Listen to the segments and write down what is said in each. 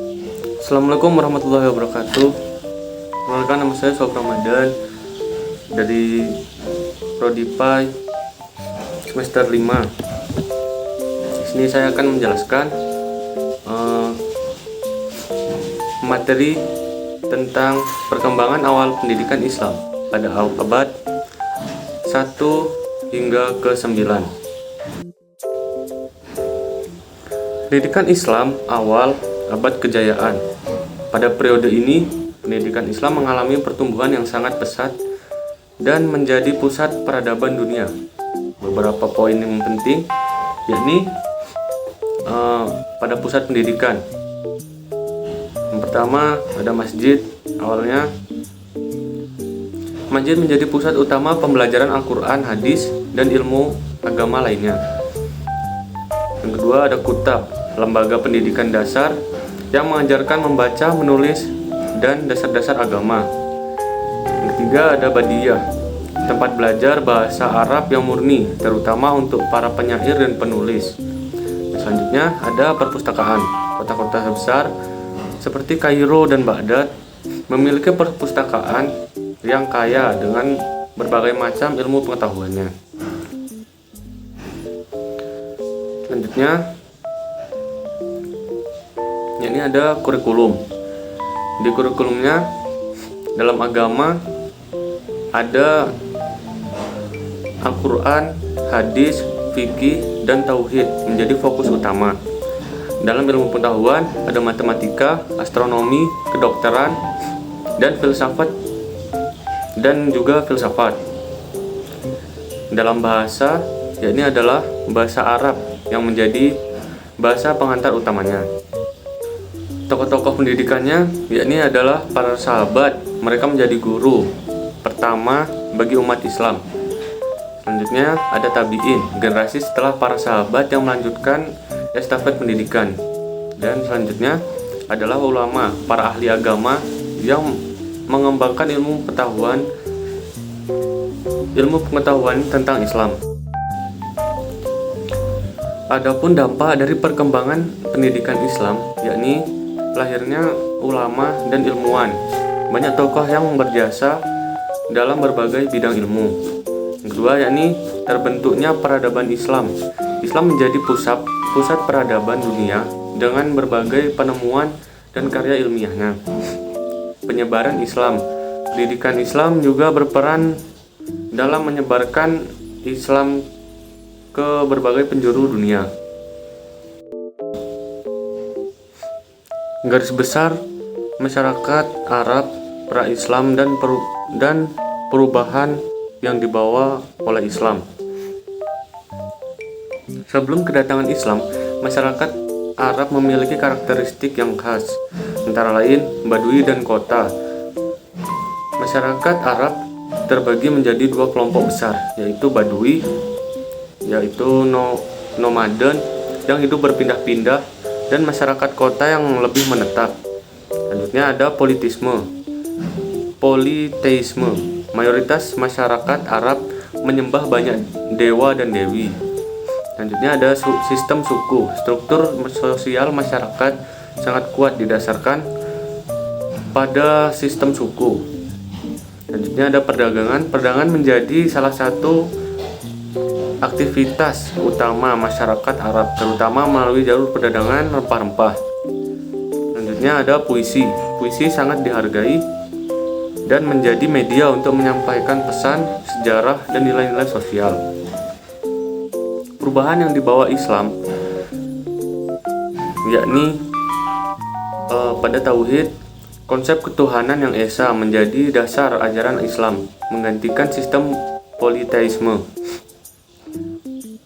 Assalamualaikum warahmatullahi wabarakatuh. Perkenalkan, nama saya Sob Ramadan dari Prodi PAI semester 5. Di sini saya akan menjelaskan materi tentang perkembangan awal pendidikan Islam pada abad 1 hingga ke 9. Pendidikan Islam awal abad kejayaan. Pada periode ini, pendidikan Islam mengalami pertumbuhan yang sangat pesat dan menjadi pusat peradaban dunia. Beberapa poin yang penting yakni pada pusat pendidikan. Yang pertama ada masjid. Awalnya masjid menjadi pusat utama pembelajaran Al-Quran, hadis, dan ilmu agama lainnya. Yang kedua ada kutab, lembaga pendidikan dasar yang mengajarkan membaca, menulis, dan dasar-dasar agama. Yang ketiga ada badiyah, tempat belajar bahasa Arab yang murni, terutama untuk para penyair dan penulis. Selanjutnya ada perpustakaan. Kota-kota besar seperti Kairo dan Baghdad memiliki perpustakaan yang kaya dengan berbagai macam ilmu pengetahuannya. Selanjutnya ini ada kurikulum. Di kurikulumnya dalam agama ada Al-Quran, hadis, fikih, dan tauhid menjadi fokus utama. Dalam ilmu pengetahuan ada matematika, astronomi, kedokteran, dan filsafat dan juga filsafat. Dalam bahasa, yakni adalah bahasa Arab yang menjadi bahasa pengantar utamanya. Tokoh-tokoh pendidikannya yakni adalah para sahabat. Mereka menjadi guru pertama bagi umat Islam. Selanjutnya ada tabi'in, generasi setelah para sahabat yang melanjutkan estafet pendidikan. Dan selanjutnya adalah ulama, para ahli agama yang mengembangkan ilmu pengetahuan tentang Islam. Adapun dampak dari perkembangan pendidikan Islam yakni lahirnya ulama dan ilmuwan. Banyak tokoh yang berjasa dalam berbagai bidang ilmu. Yang kedua yakni terbentuknya peradaban Islam. Islam menjadi pusat peradaban dunia dengan berbagai penemuan dan karya ilmiahnya. Penyebaran Islam. Pendidikan Islam juga berperan dalam menyebarkan Islam ke berbagai penjuru dunia. Garis besar masyarakat Arab pra-Islam dan perubahan yang dibawa oleh Islam. Sebelum kedatangan Islam, masyarakat Arab memiliki karakteristik yang khas, antara lain Badui dan kota. Masyarakat Arab terbagi menjadi dua kelompok besar, yaitu Badui, yaitu nomaden yang hidup berpindah-pindah, dan masyarakat kota yang lebih menetap. Selanjutnya ada politeisme. Mayoritas masyarakat Arab menyembah banyak dewa dan dewi. Selanjutnya ada sistem suku. Struktur sosial masyarakat sangat kuat didasarkan pada sistem suku. Selanjutnya ada perdagangan. Perdagangan menjadi salah satu aktivitas utama masyarakat Arab, terutama melalui jalur perdagangan rempah-rempah. Selanjutnya ada puisi. Puisi sangat dihargai dan menjadi media untuk menyampaikan pesan, sejarah, dan nilai-nilai sosial. Perubahan yang dibawa Islam yakni pada tauhid, konsep ketuhanan yang esa menjadi dasar ajaran Islam, menggantikan sistem politeisme.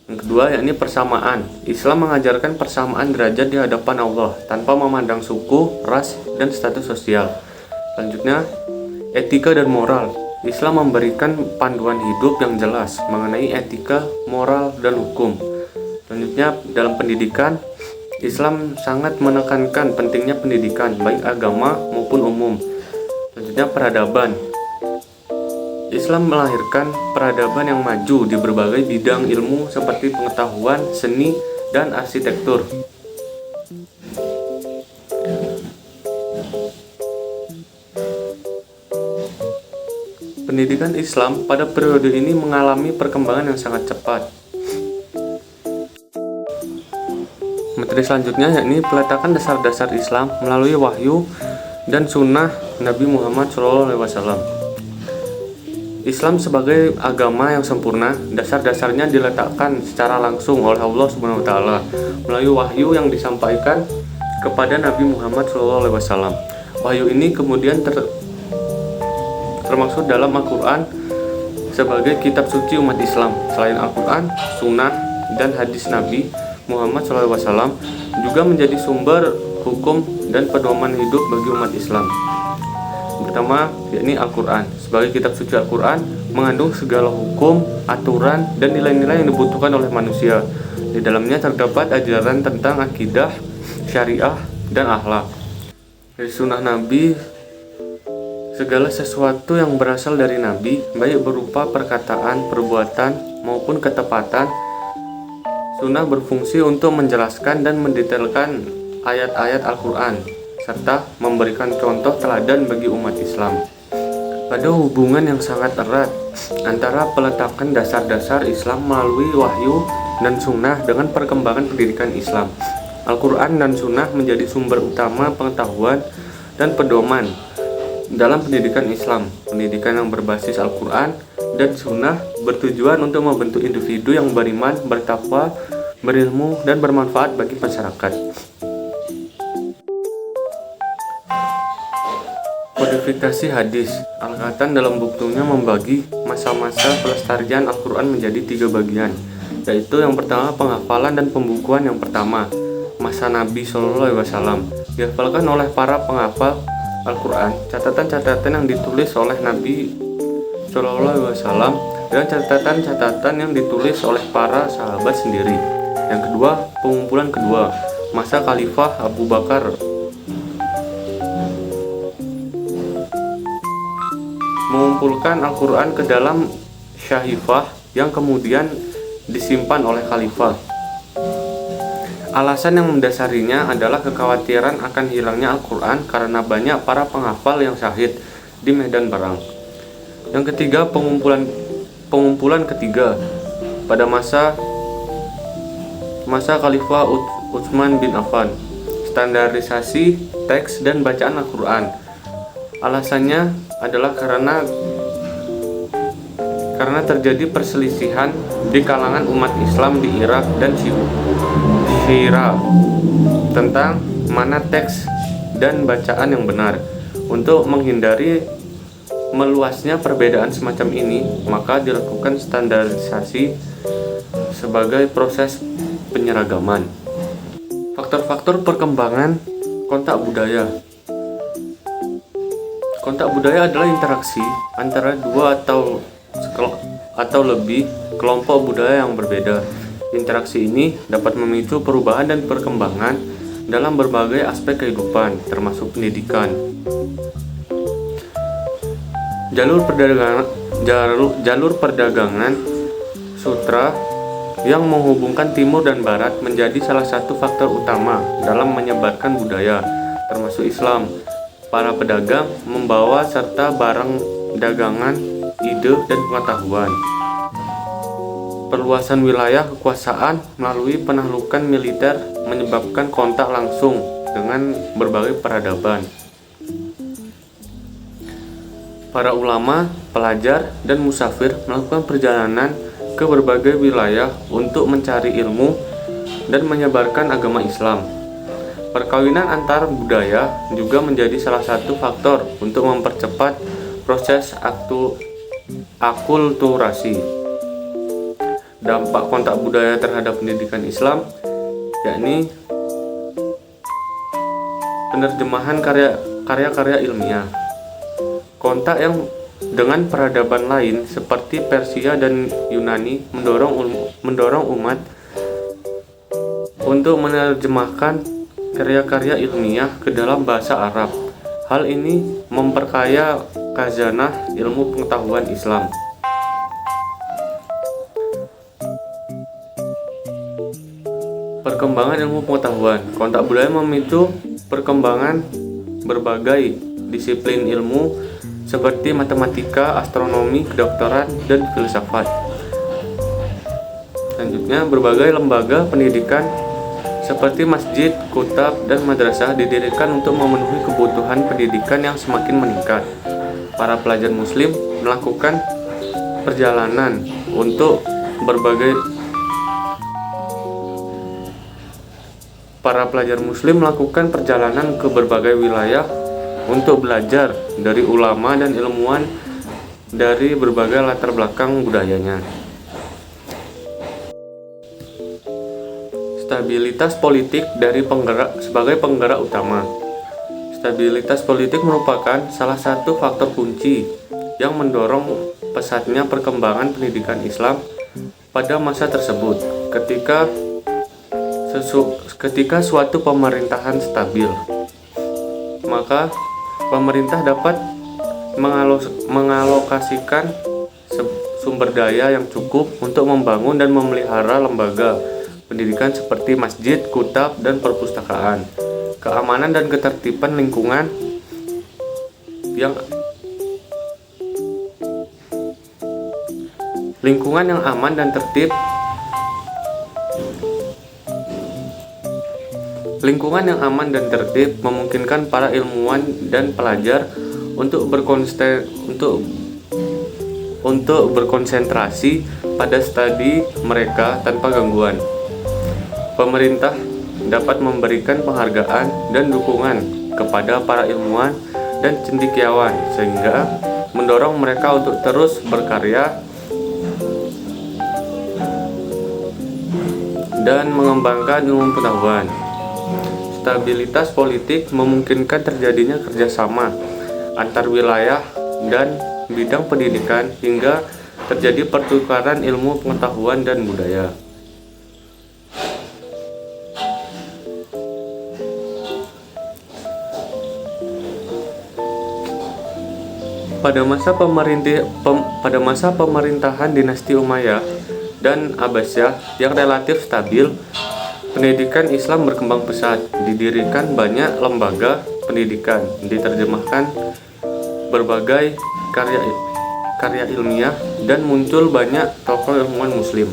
Yang kedua yakni persamaan. Islam mengajarkan persamaan derajat di hadapan Allah tanpa memandang suku, ras, dan status sosial. Selanjutnya etika dan moral. Islam memberikan panduan hidup yang jelas mengenai etika, moral, dan hukum. Selanjutnya dalam pendidikan, Islam sangat menekankan pentingnya pendidikan baik agama maupun umum. Selanjutnya peradaban. Islam melahirkan peradaban yang maju di berbagai bidang ilmu seperti pengetahuan, seni, dan arsitektur. Pendidikan Islam pada periode ini mengalami perkembangan yang sangat cepat. Materi selanjutnya yakni peletakan dasar-dasar Islam melalui wahyu dan sunnah Nabi Muhammad SAW. Islam sebagai agama yang sempurna, dasar-dasarnya diletakkan secara langsung oleh Allah SWT melalui wahyu yang disampaikan kepada Nabi Muhammad SAW. Wahyu ini kemudian termaksud dalam Al-Quran sebagai kitab suci umat Islam. Selain Al-Quran, sunnah, dan hadis Nabi Muhammad SAW juga menjadi sumber hukum dan pedoman hidup bagi umat Islam. Pertama, yakni Al-Quran. Sebagai kitab suci, Al-Quran mengandung segala hukum, aturan, dan nilai-nilai yang dibutuhkan oleh manusia. Di dalamnya terdapat ajaran tentang akidah, syariah, dan akhlak. Dari sunnah Nabi, segala sesuatu yang berasal dari Nabi, baik berupa perkataan, perbuatan, maupun ketepatan, sunnah berfungsi untuk menjelaskan dan mendetailkan ayat-ayat Al-Quran, serta memberikan contoh teladan bagi umat Islam. Ada hubungan yang sangat erat antara peletakan dasar-dasar Islam melalui wahyu dan sunnah dengan perkembangan pendidikan Islam. Al-Quran dan sunnah menjadi sumber utama pengetahuan dan pedoman dalam pendidikan Islam. Pendidikan yang berbasis Al-Quran dan sunnah bertujuan untuk membentuk individu yang beriman, bertakwa, berilmu, dan bermanfaat bagi masyarakat. Kodifikasi hadis. Al-Katan dalam bukunya membagi masa-masa pelestarian Al-Quran menjadi 3 bagian, yaitu yang pertama penghafalan dan pembukuan. Yang pertama, masa Nabi SAW, dihafalkan oleh para penghafal Al-Quran, catatan-catatan yang ditulis oleh Nabi SAW, dan catatan-catatan yang ditulis oleh para sahabat sendiri. Yang kedua, pengumpulan kedua, masa Khalifah Abu Bakar, mengumpulkan Al-Quran ke dalam syahifah yang kemudian disimpan oleh khalifah. Alasan yang mendasarinya adalah kekhawatiran akan hilangnya Al-Quran karena banyak para penghafal yang syahid di medan perang. Yang ketiga, pengumpulan ketiga pada masa Khalifah Utsman bin Affan, standarisasi teks dan bacaan Al-Quran. Alasannya adalah karena terjadi perselisihan di kalangan umat Islam di Irak dan Syria tentang mana teks dan bacaan yang benar. Untuk menghindari meluasnya perbedaan semacam ini, maka dilakukan standarisasi sebagai proses penyeragaman. Faktor-faktor perkembangan kontak budaya. Kontak budaya adalah interaksi antara dua atau lebih kelompok budaya yang berbeda. Interaksi ini dapat memicu perubahan dan perkembangan dalam berbagai aspek kehidupan, termasuk pendidikan. Jalur perdagangan sutra yang menghubungkan timur dan barat menjadi salah satu faktor utama dalam menyebarkan budaya, termasuk Islam. Para pedagang membawa serta barang dagangan, ide, dan pengetahuan. Perluasan wilayah kekuasaan melalui penaklukan militer menyebabkan kontak langsung dengan berbagai peradaban. Para ulama, pelajar, dan musafir melakukan perjalanan ke berbagai wilayah untuk mencari ilmu dan menyebarkan agama Islam. Perkawinan antar budaya juga menjadi salah satu faktor untuk mempercepat proses akulturasi. Dampak kontak budaya terhadap pendidikan Islam yakni penerjemahan karya-karya ilmiah. Kontak yang dengan peradaban lain seperti Persia dan Yunani mendorong umat untuk menerjemahkan karya-karya ilmiah ke dalam bahasa Arab. Hal ini memperkaya khazanah ilmu pengetahuan Islam. Perkembangan ilmu pengetahuan. Kontak budaya memicu perkembangan berbagai disiplin ilmu seperti matematika, astronomi, kedokteran, dan filsafat. Selanjutnya, berbagai lembaga pendidikan seperti masjid, kutab, dan madrasah didirikan untuk memenuhi kebutuhan pendidikan yang semakin meningkat. Para pelajar muslim melakukan perjalanan untuk ke berbagai wilayah untuk belajar dari ulama dan ilmuwan dari berbagai latar belakang budayanya. Stabilitas politik sebagai penggerak utama. Stabilitas politik merupakan salah satu faktor kunci yang mendorong pesatnya perkembangan pendidikan Islam pada masa tersebut. Ketika suatu pemerintahan stabil, maka pemerintah dapat mengalokasikan sumber daya yang cukup untuk membangun dan memelihara lembaga pendidikan seperti masjid, kutab, dan perpustakaan. Keamanan dan ketertiban lingkungan yang aman dan tertib memungkinkan para ilmuwan dan pelajar untuk berkonsentrasi pada studi mereka tanpa gangguan. Pemerintah dapat memberikan penghargaan dan dukungan kepada para ilmuwan dan cendekiawan sehingga mendorong mereka untuk terus berkarya dan mengembangkan ilmu pengetahuan. Stabilitas politik memungkinkan terjadinya kerjasama antar wilayah dan bidang pendidikan hingga terjadi pertukaran ilmu pengetahuan dan budaya. Pada masa pemerintahan dinasti Umayyah dan Abbasiyah yang relatif stabil, pendidikan Islam berkembang pesat. Didirikan banyak lembaga pendidikan, diterjemahkan berbagai karya ilmiah, dan muncul banyak tokoh ilmuwan muslim.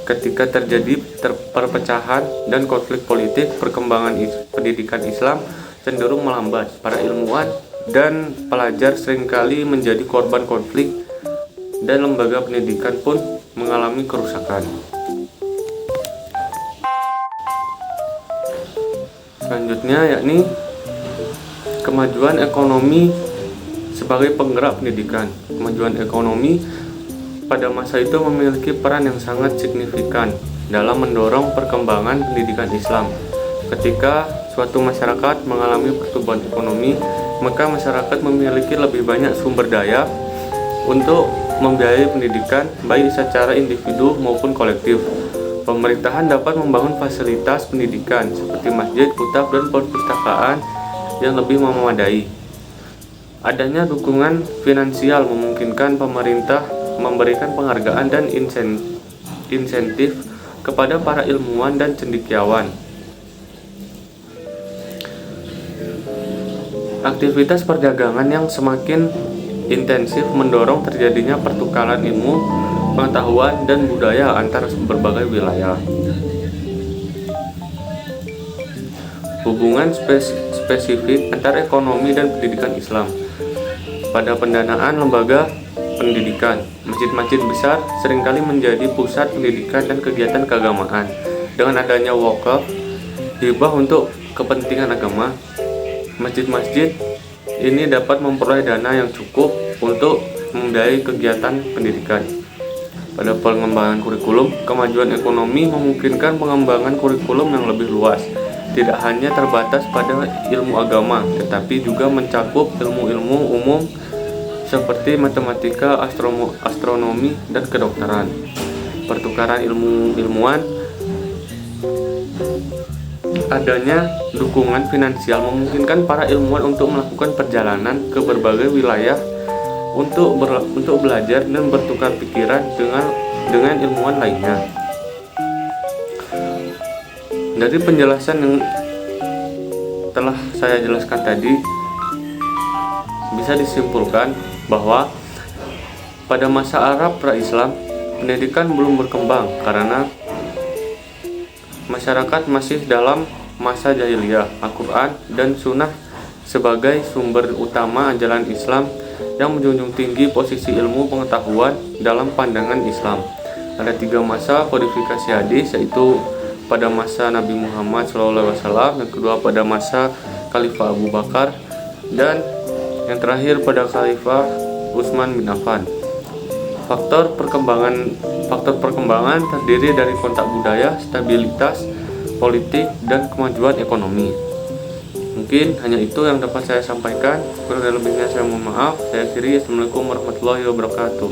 Ketika terjadi perpecahan dan konflik politik, perkembangan pendidikan Islam cenderung melambat. Para ilmuwan dan pelajar seringkali menjadi korban konflik dan lembaga pendidikan pun mengalami kerusakan. Selanjutnya yakni kemajuan ekonomi sebagai penggerak pendidikan. Kemajuan ekonomi pada masa itu memiliki peran yang sangat signifikan dalam mendorong perkembangan pendidikan Islam. Ketika suatu masyarakat mengalami pertumbuhan ekonomi, maka masyarakat memiliki lebih banyak sumber daya untuk membiayai pendidikan baik secara individu maupun kolektif. Pemerintahan dapat membangun fasilitas pendidikan seperti masjid, kutab, dan perpustakaan yang lebih memadai. Adanya dukungan finansial memungkinkan pemerintah memberikan penghargaan dan insentif kepada para ilmuwan dan cendekiawan. Aktivitas perdagangan yang semakin intensif mendorong terjadinya pertukaran ilmu, pengetahuan, dan budaya antar berbagai wilayah. Hubungan spesifik antara ekonomi dan pendidikan Islam. Pada pendanaan lembaga pendidikan, masjid-masjid besar seringkali menjadi pusat pendidikan dan kegiatan keagamaan. Dengan adanya wakaf, hibah untuk kepentingan agama, masjid-masjid ini dapat memperoleh dana yang cukup untuk membiayai kegiatan pendidikan. Pada pengembangan kurikulum, kemajuan ekonomi memungkinkan pengembangan kurikulum yang lebih luas, tidak hanya terbatas pada ilmu agama, tetapi juga mencakup ilmu-ilmu umum seperti matematika, astronomi, dan kedokteran. Pertukaran ilmuwan. Adanya dukungan finansial memungkinkan para ilmuwan untuk melakukan perjalanan ke berbagai wilayah untuk belajar dan bertukar pikiran dengan ilmuwan lainnya. Dari penjelasan yang telah saya jelaskan tadi, bisa disimpulkan bahwa pada masa Arab pra-Islam, pendidikan belum berkembang karena masyarakat masih dalam masa jahiliyah. Al-Quran dan Sunnah sebagai sumber utama ajaran Islam yang menjunjung tinggi posisi ilmu pengetahuan dalam pandangan Islam. Ada 3 masa kodifikasi hadis, yaitu pada masa Nabi Muhammad SAW, yang kedua pada masa Khalifah Abu Bakar, dan yang terakhir pada Khalifah Utsman bin Affan. Faktor perkembangan terdiri dari kontak budaya, stabilitas politik, dan kemajuan ekonomi. Mungkin hanya itu yang dapat saya sampaikan. Kurang dan lebihnya saya mohon maaf. Saya akhiri. Assalamualaikum warahmatullahi wabarakatuh.